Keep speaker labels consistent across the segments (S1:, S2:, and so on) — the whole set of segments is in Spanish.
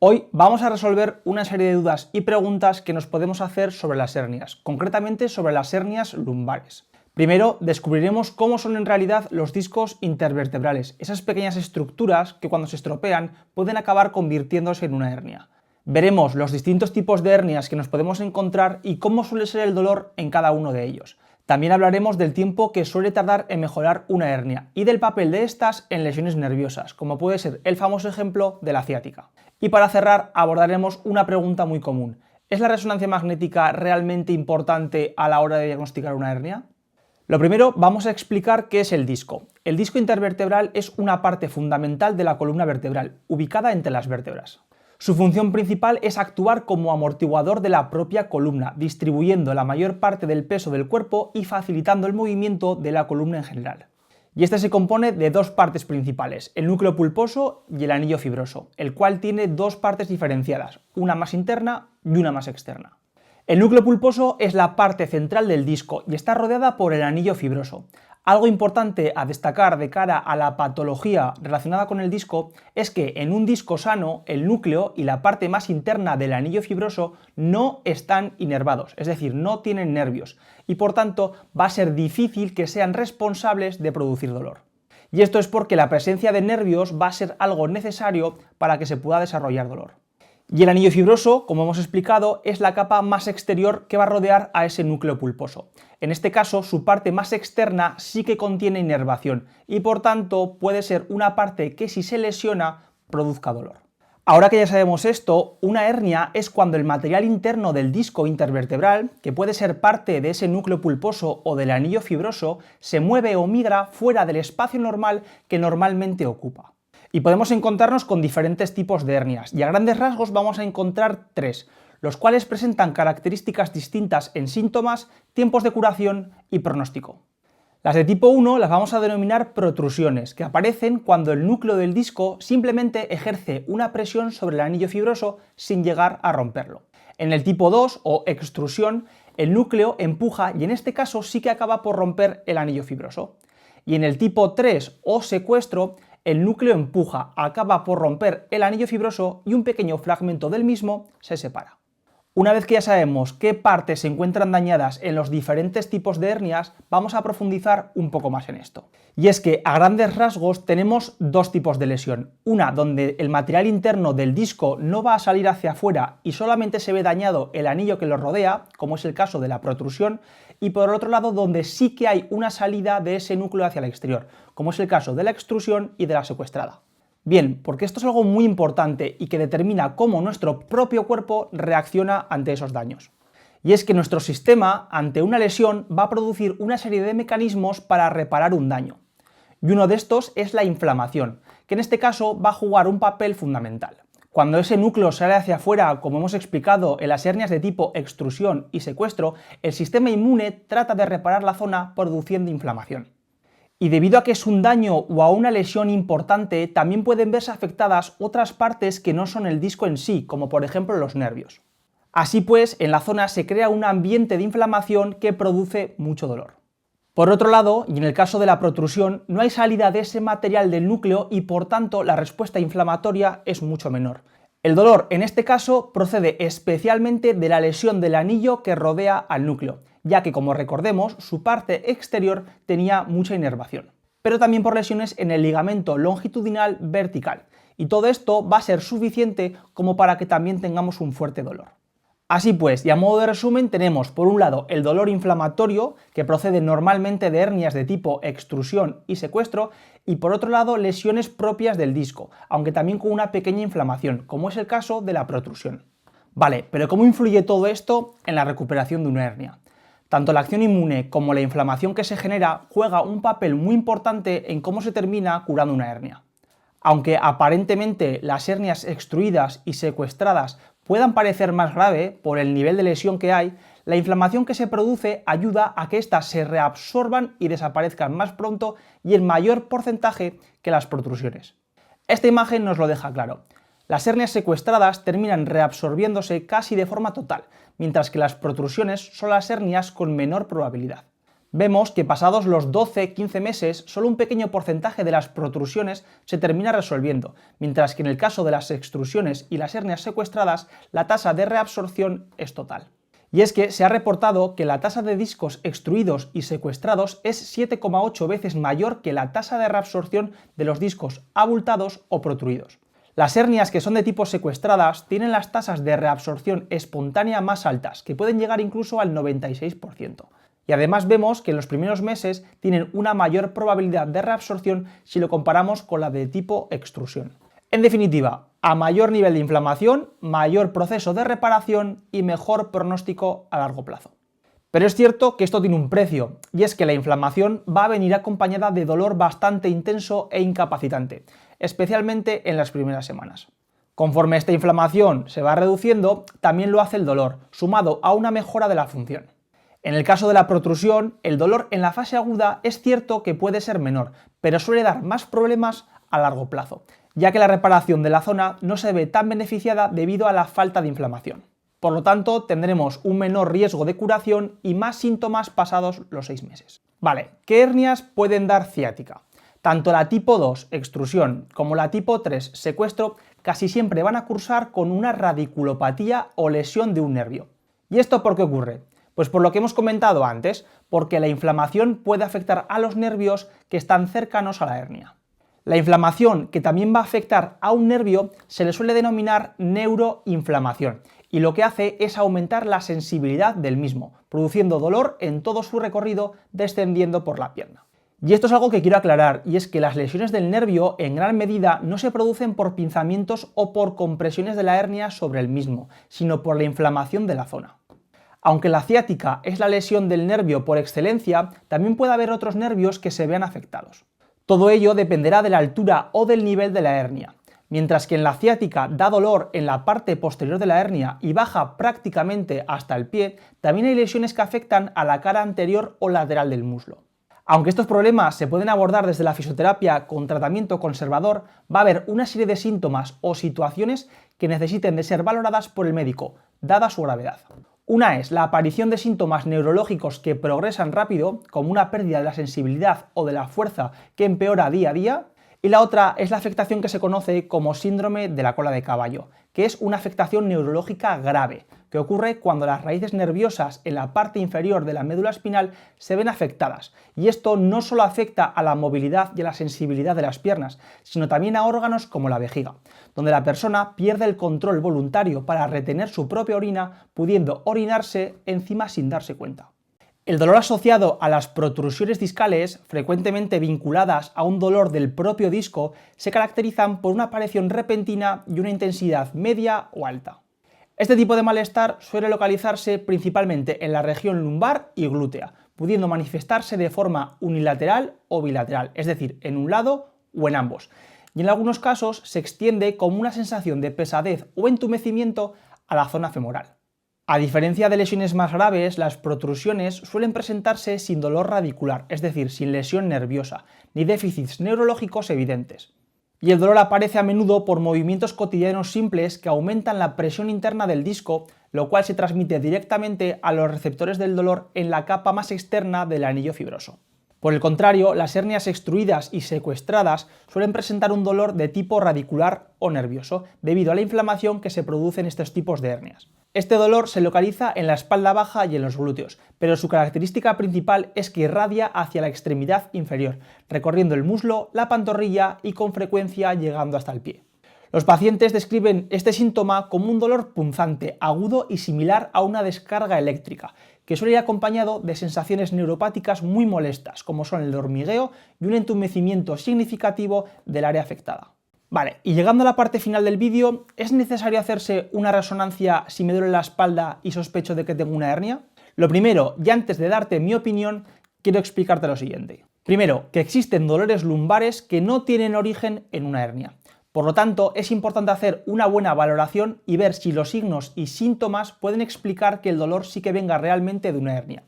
S1: Hoy vamos a resolver una serie de dudas y preguntas que nos podemos hacer sobre las hernias, concretamente sobre las hernias lumbares. Primero, descubriremos cómo son en realidad los discos intervertebrales, esas pequeñas estructuras que cuando se estropean pueden acabar convirtiéndose en una hernia. Veremos los distintos tipos de hernias que nos podemos encontrar y cómo suele ser el dolor en cada uno de ellos. También hablaremos del tiempo que suele tardar en mejorar una hernia y del papel de estas en lesiones nerviosas, como puede ser el famoso ejemplo de la ciática. Y para cerrar abordaremos una pregunta muy común. ¿Es la resonancia magnética realmente importante a la hora de diagnosticar una hernia? Lo primero, vamos a explicar qué es el disco. El disco intervertebral es una parte fundamental de la columna vertebral, ubicada entre las vértebras. Su función principal es actuar como amortiguador de la propia columna, distribuyendo la mayor parte del peso del cuerpo y facilitando el movimiento de la columna en general. Y este se compone de dos partes principales, el núcleo pulposo y el anillo fibroso, el cual tiene dos partes diferenciadas, una más interna y una más externa. El núcleo pulposo es la parte central del disco y está rodeada por el anillo fibroso. Algo importante a destacar de cara a la patología relacionada con el disco es que en un disco sano el núcleo y la parte más interna del anillo fibroso no están inervados, es decir, no tienen nervios y por tanto va a ser difícil que sean responsables de producir dolor. Y esto es porque la presencia de nervios va a ser algo necesario para que se pueda desarrollar dolor. Y el anillo fibroso, como hemos explicado, es la capa más exterior que va a rodear a ese núcleo pulposo. En este caso, su parte más externa sí que contiene inervación y por tanto puede ser una parte que si se lesiona produzca dolor. Ahora que ya sabemos esto, una hernia es cuando el material interno del disco intervertebral, que puede ser parte de ese núcleo pulposo o del anillo fibroso, se mueve o migra fuera del espacio normal que normalmente ocupa. Y podemos encontrarnos con diferentes tipos de hernias, y a grandes rasgos vamos a encontrar tres, los cuales presentan características distintas en síntomas, tiempos de curación y pronóstico. Las de tipo 1 las vamos a denominar protrusiones, que aparecen cuando el núcleo del disco simplemente ejerce una presión sobre el anillo fibroso sin llegar a romperlo. En el tipo 2, o extrusión, el núcleo empuja y en este caso sí que acaba por romper el anillo fibroso. Y en el tipo 3, o secuestro, el núcleo empuja, acaba por romper el anillo fibroso y un pequeño fragmento del mismo se separa. Una vez que ya sabemos qué partes se encuentran dañadas en los diferentes tipos de hernias, vamos a profundizar un poco más en esto. Y es que a grandes rasgos tenemos dos tipos de lesión. Una donde el material interno del disco no va a salir hacia afuera y solamente se ve dañado el anillo que lo rodea, como es el caso de la protrusión, y por el otro lado donde sí que hay una salida de ese núcleo hacia el exterior, como es el caso de la extrusión y de la secuestrada. Bien, porque esto es algo muy importante y que determina cómo nuestro propio cuerpo reacciona ante esos daños. Y es que nuestro sistema, ante una lesión, va a producir una serie de mecanismos para reparar un daño. Y uno de estos es la inflamación, que en este caso va a jugar un papel fundamental. Cuando ese núcleo sale hacia afuera, como hemos explicado en las hernias de tipo extrusión y secuestro, el sistema inmune trata de reparar la zona produciendo inflamación. Y debido a que es un daño o a una lesión importante, también pueden verse afectadas otras partes que no son el disco en sí, como por ejemplo los nervios. Así pues, en la zona se crea un ambiente de inflamación que produce mucho dolor. Por otro lado, y en el caso de la protrusión, no hay salida de ese material del núcleo y por tanto la respuesta inflamatoria es mucho menor. El dolor en este caso procede especialmente de la lesión del anillo que rodea al núcleo, ya que como recordemos su parte exterior tenía mucha inervación, pero también por lesiones en el ligamento longitudinal vertical, y todo esto va a ser suficiente como para que también tengamos un fuerte dolor. Así pues, y a modo de resumen, tenemos por un lado el dolor inflamatorio, que procede normalmente de hernias de tipo extrusión y secuestro, y por otro lado lesiones propias del disco, aunque también con una pequeña inflamación, como es el caso de la protrusión. Vale, pero ¿cómo influye todo esto en la recuperación de una hernia? Tanto la acción inmune como la inflamación que se genera juega un papel muy importante en cómo se termina curando una hernia. Aunque aparentemente las hernias extruidas y secuestradas puedan parecer más grave por el nivel de lesión que hay, la inflamación que se produce ayuda a que éstas se reabsorban y desaparezcan más pronto y en mayor porcentaje que las protrusiones. Esta imagen nos lo deja claro. Las hernias secuestradas terminan reabsorbiéndose casi de forma total, mientras que las protrusiones son las hernias con menor probabilidad. Vemos que pasados los 12-15 meses, solo un pequeño porcentaje de las protrusiones se termina resolviendo, mientras que en el caso de las extrusiones y las hernias secuestradas, la tasa de reabsorción es total. Y es que se ha reportado que la tasa de discos extruidos y secuestrados es 7,8 veces mayor que la tasa de reabsorción de los discos abultados o protruidos. Las hernias que son de tipo secuestradas tienen las tasas de reabsorción espontánea más altas, que pueden llegar incluso al 96%. Y además vemos que en los primeros meses tienen una mayor probabilidad de reabsorción si lo comparamos con la de tipo extrusión. En definitiva, a mayor nivel de inflamación, mayor proceso de reparación y mejor pronóstico a largo plazo. Pero es cierto que esto tiene un precio, y es que la inflamación va a venir acompañada de dolor bastante intenso e incapacitante, especialmente en las primeras semanas. Conforme esta inflamación se va reduciendo, también lo hace el dolor, sumado a una mejora de la función. En el caso de la protrusión, el dolor en la fase aguda es cierto que puede ser menor, pero suele dar más problemas a largo plazo, ya que la reparación de la zona no se ve tan beneficiada debido a la falta de inflamación. Por lo tanto, tendremos un menor riesgo de curación y más síntomas pasados los 6 meses. Vale, ¿qué hernias pueden dar ciática? Tanto la tipo 2, extrusión, como la tipo 3, secuestro, casi siempre van a cursar con una radiculopatía o lesión de un nervio. ¿Y esto por qué ocurre? Pues por lo que hemos comentado antes, porque la inflamación puede afectar a los nervios que están cercanos a la hernia. La inflamación que también va a afectar a un nervio se le suele denominar neuroinflamación, y lo que hace es aumentar la sensibilidad del mismo, produciendo dolor en todo su recorrido descendiendo por la pierna. Y esto es algo que quiero aclarar, y es que las lesiones del nervio en gran medida no se producen por pinzamientos o por compresiones de la hernia sobre el mismo, sino por la inflamación de la zona. Aunque la ciática es la lesión del nervio por excelencia, también puede haber otros nervios que se vean afectados. Todo ello dependerá de la altura o del nivel de la hernia. Mientras que en la ciática da dolor en la parte posterior de la hernia y baja prácticamente hasta el pie, también hay lesiones que afectan a la cara anterior o lateral del muslo. Aunque estos problemas se pueden abordar desde la fisioterapia con tratamiento conservador, va a haber una serie de síntomas o situaciones que necesiten de ser valoradas por el médico, dada su gravedad. Una es la aparición de síntomas neurológicos que progresan rápido, como una pérdida de la sensibilidad o de la fuerza que empeora día a día, y la otra es la afectación que se conoce como síndrome de la cola de caballo, que es una afectación neurológica grave, que ocurre cuando las raíces nerviosas en la parte inferior de la médula espinal se ven afectadas, y esto no solo afecta a la movilidad y a la sensibilidad de las piernas, sino también a órganos como la vejiga, donde la persona pierde el control voluntario para retener su propia orina, pudiendo orinarse encima sin darse cuenta. El dolor asociado a las protrusiones discales, frecuentemente vinculadas a un dolor del propio disco, se caracterizan por una aparición repentina y una intensidad media o alta. Este tipo de malestar suele localizarse principalmente en la región lumbar y glútea, pudiendo manifestarse de forma unilateral o bilateral, es decir, en un lado o en ambos, y en algunos casos se extiende como una sensación de pesadez o entumecimiento a la zona femoral. A diferencia de lesiones más graves, las protrusiones suelen presentarse sin dolor radicular, es decir, sin lesión nerviosa, ni déficits neurológicos evidentes. Y el dolor aparece a menudo por movimientos cotidianos simples que aumentan la presión interna del disco, lo cual se transmite directamente a los receptores del dolor en la capa más externa del anillo fibroso. Por el contrario, las hernias extruidas y secuestradas suelen presentar un dolor de tipo radicular o nervioso, debido a la inflamación que se produce en estos tipos de hernias. Este dolor se localiza en la espalda baja y en los glúteos, pero su característica principal es que irradia hacia la extremidad inferior, recorriendo el muslo, la pantorrilla y con frecuencia llegando hasta el pie. Los pacientes describen este síntoma como un dolor punzante, agudo y similar a una descarga eléctrica, que suele ir acompañado de sensaciones neuropáticas muy molestas, como son el hormigueo y un entumecimiento significativo del área afectada. Vale, y llegando a la parte final del vídeo, ¿es necesario hacerse una resonancia si me duele la espalda y sospecho de que tengo una hernia? Lo primero, y antes de darte mi opinión, quiero explicarte lo siguiente. Primero, que existen dolores lumbares que no tienen origen en una hernia. Por lo tanto, es importante hacer una buena valoración y ver si los signos y síntomas pueden explicar que el dolor sí que venga realmente de una hernia.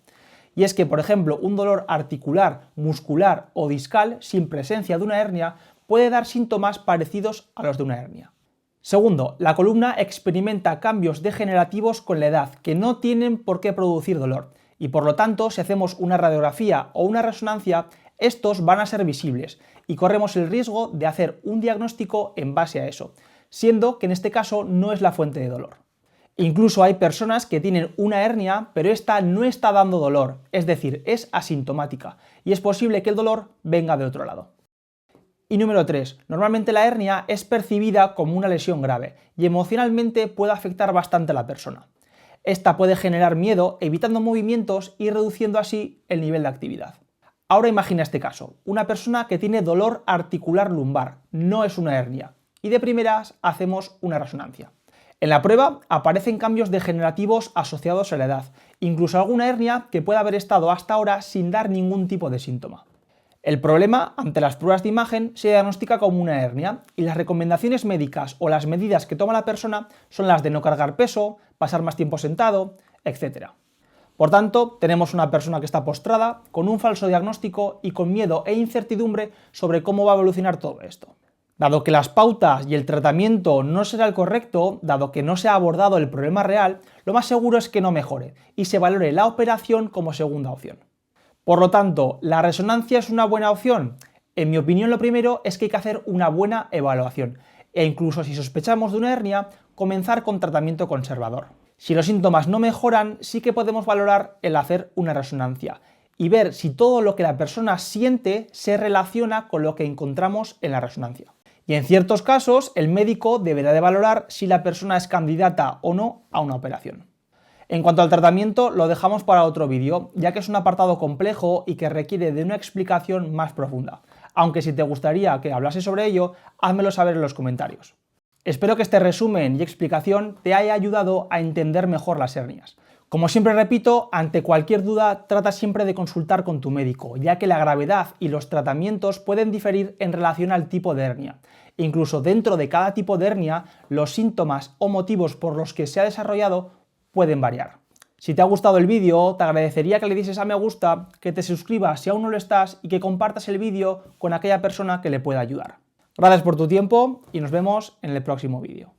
S1: Y es que, por ejemplo, un dolor articular, muscular o discal sin presencia de una hernia puede dar síntomas parecidos a los de una hernia. Segundo, la columna experimenta cambios degenerativos con la edad que no tienen por qué producir dolor. y por lo tanto si hacemos una radiografía o una resonancia, estos van a ser visibles y corremos el riesgo de hacer un diagnóstico en base a eso, siendo que en este caso no es la fuente de dolor. Incluso hay personas que tienen una hernia, pero esta no está dando dolor, es decir, es asintomática, y es posible que el dolor venga de otro lado. Y número 3. Normalmente la hernia es percibida como una lesión grave y emocionalmente puede afectar bastante a la persona. Esta puede generar miedo, evitando movimientos y reduciendo así el nivel de actividad. Ahora imagina este caso, una persona que tiene dolor articular lumbar, no es una hernia, y de primeras hacemos una resonancia. En la prueba aparecen cambios degenerativos asociados a la edad, incluso alguna hernia que puede haber estado hasta ahora sin dar ningún tipo de síntoma. El problema, ante las pruebas de imagen, se diagnostica como una hernia y las recomendaciones médicas o las medidas que toma la persona son las de no cargar peso, pasar más tiempo sentado, etc. Por tanto, tenemos una persona que está postrada, con un falso diagnóstico y con miedo e incertidumbre sobre cómo va a evolucionar todo esto. Dado que las pautas y el tratamiento no será el correcto, dado que no se ha abordado el problema real, lo más seguro es que no mejore y se valore la operación como segunda opción. Por lo tanto, ¿la resonancia es una buena opción? En mi opinión, lo primero es que hay que hacer una buena evaluación e incluso si sospechamos de una hernia, comenzar con tratamiento conservador. Si los síntomas no mejoran, sí que podemos valorar el hacer una resonancia y ver si todo lo que la persona siente se relaciona con lo que encontramos en la resonancia. Y en ciertos casos, el médico deberá de valorar si la persona es candidata o no a una operación. En cuanto al tratamiento, lo dejamos para otro vídeo, ya que es un apartado complejo y que requiere de una explicación más profunda. Aunque si te gustaría que hablase sobre ello, házmelo saber en los comentarios. Espero que este resumen y explicación te haya ayudado a entender mejor las hernias. Como siempre repito, ante cualquier duda trata siempre de consultar con tu médico, ya que la gravedad y los tratamientos pueden diferir en relación al tipo de hernia. Incluso dentro de cada tipo de hernia, los síntomas o motivos por los que se ha desarrollado pueden variar. Si te ha gustado el vídeo, te agradecería que le dieses a me gusta, que te suscribas si aún no lo estás y que compartas el vídeo con aquella persona que le pueda ayudar. Gracias por tu tiempo y nos vemos en el próximo vídeo.